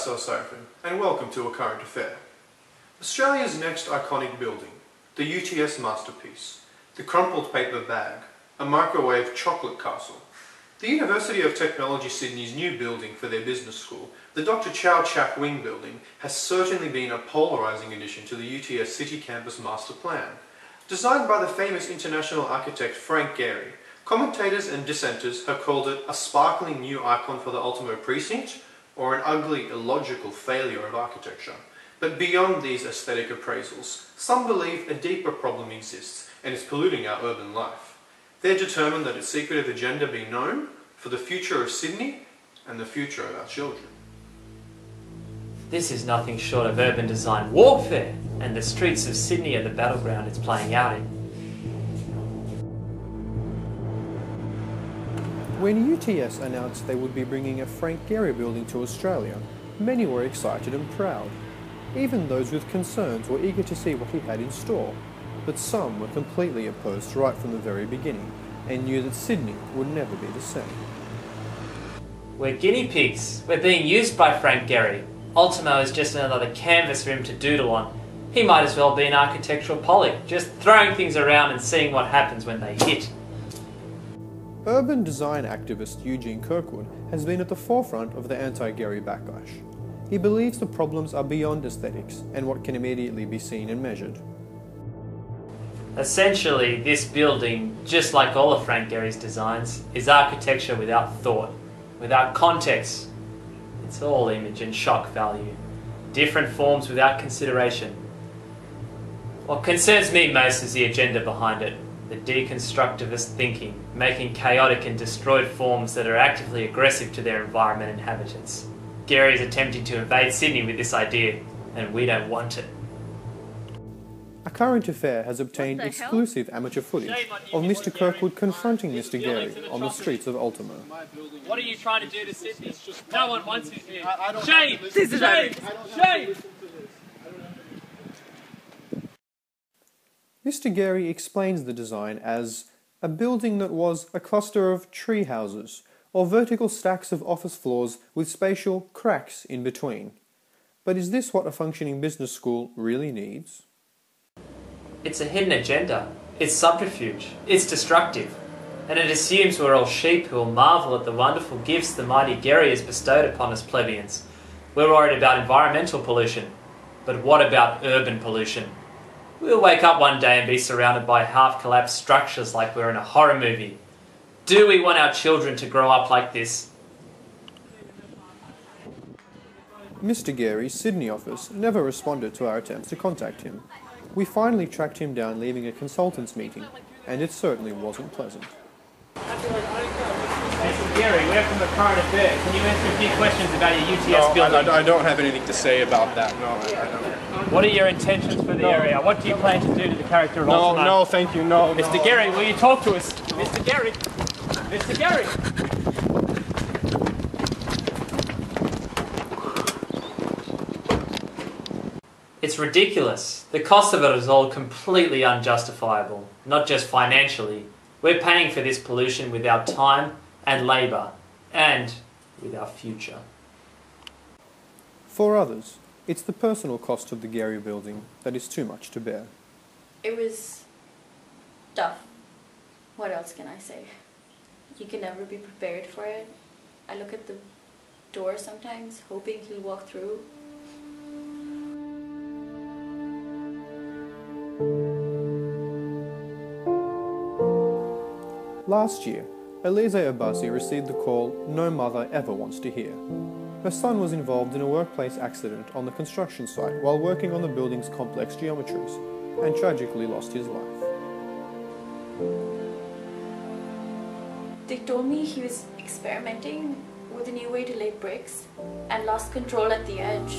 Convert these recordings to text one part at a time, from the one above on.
BENV7307 and welcome to A Current Affair. Australia's next iconic building, the UTS masterpiece, the crumpled paper bag, a microwave chocolate castle. The University of Technology Sydney's new building for their business school, the Dr. Chau Chak Wing Building, has certainly been a polarising addition to the UTS City Campus Master Plan. Designed by the famous international architect Frank Gehry, commentators and dissenters have called it a sparkling new icon for the Ultimo precinct, or an ugly, illogical failure of architecture. But beyond these aesthetic appraisals, some believe a deeper problem exists and is polluting our urban life. They're determined that its secretive agenda be known for the future of Sydney and the future of our children. This is nothing short of urban design warfare, and the streets of Sydney are the battleground it's playing out in. When UTS announced they would be bringing a Frank Gehry building to Australia, many were excited and proud. Even those with concerns were eager to see what he had in store. But some were completely opposed right from the very beginning, and knew that Sydney would never be the same. We're guinea pigs. We're being used by Frank Gehry. Ultimo is just another canvas for him to doodle on. He might as well be an architectural poly, just throwing things around and seeing what happens when they hit. Urban design activist Eugene Kirkwood has been at the forefront of the anti-Gehry backlash. He believes the problems are beyond aesthetics and what can immediately be seen and measured. Essentially, this building, just like all of Frank Gehry's designs, is architecture without thought, without context. It's all image and shock value. Different forms without consideration. What concerns me most is the agenda behind it. The deconstructivist thinking, making chaotic and destroyed forms that are actively aggressive to their environment and inhabitants. Gehry is attempting to invade Sydney with this idea, and we don't want it. A Current Affair has obtained exclusive amateur footage of Mr. Kirkwood confronting Mr. Gehry on the streets of Ultimo. What are you trying to do to Sydney? No one wants you here. Shame! Shame! Shame! Mr. Gehry explains the design as a building that was a cluster of tree houses, or vertical stacks of office floors with spatial cracks in between. But is this what a functioning business school really needs? It's a hidden agenda. It's subterfuge. It's destructive. And it assumes we're all sheep who will marvel at the wonderful gifts the mighty Gehry has bestowed upon us plebeians. We're worried about environmental pollution. But what about urban pollution? We'll wake up one day and be surrounded by half-collapsed structures like we're in a horror movie. Do we want our children to grow up like this? Mr. Gehry's Sydney office never responded to our attempts to contact him. We finally tracked him down leaving a consultants meeting, and it certainly wasn't pleasant. Mr. Gehry, we're from the Current Affair. Can you answer a few questions about your UTS building? I don't have anything to say about that, no. I don't. What are your intentions for the area? What do you plan to do to the character of Ultimo? No, thank you, no. Mr. Gehry, will you talk to us? Mr. Gehry! Mr. Gehry! It's ridiculous. The cost of it is all completely unjustifiable. Not just financially. We're paying for this pollution with our time and labour, and with our future. For others, it's the personal cost of the Gehry building that is too much to bear. It was tough. What else can I say? You can never be prepared for it. I look at the door sometimes, hoping he'll walk through. Last year, Elise Abasi received the call no mother ever wants to hear. Her son was involved in a workplace accident on the construction site while working on the building's complex geometries, and tragically lost his life. They told me he was experimenting with a new way to lay bricks and lost control at the edge.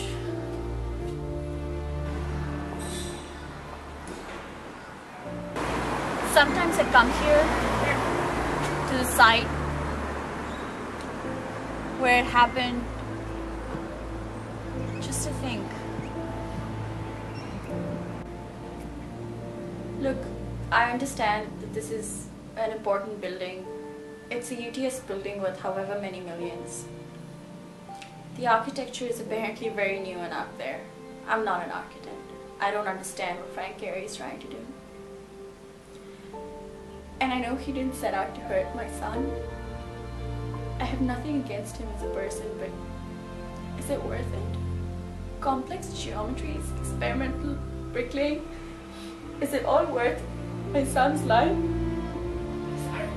Sometimes I come here to the site where it happened just to think. Look, I understand that this is an important building. It's a UTS building worth however many millions. The architecture is apparently very new and out there. I'm not an architect. I don't understand what Frank Gehry is trying to do. And I know he didn't set out to hurt my son. I have nothing against him as a person, but is it worth it? Complex geometries, experimental bricklaying, is it all worth my son's life? Sorry.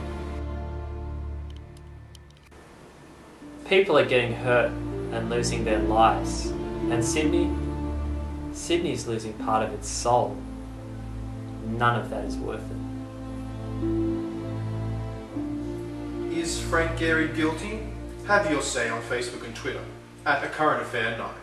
People are getting hurt and losing their lives. And Sydney's losing part of its soul. None of that is worth it. Is Frank Gehry guilty? Have your say on Facebook and Twitter at A Current Affair 9.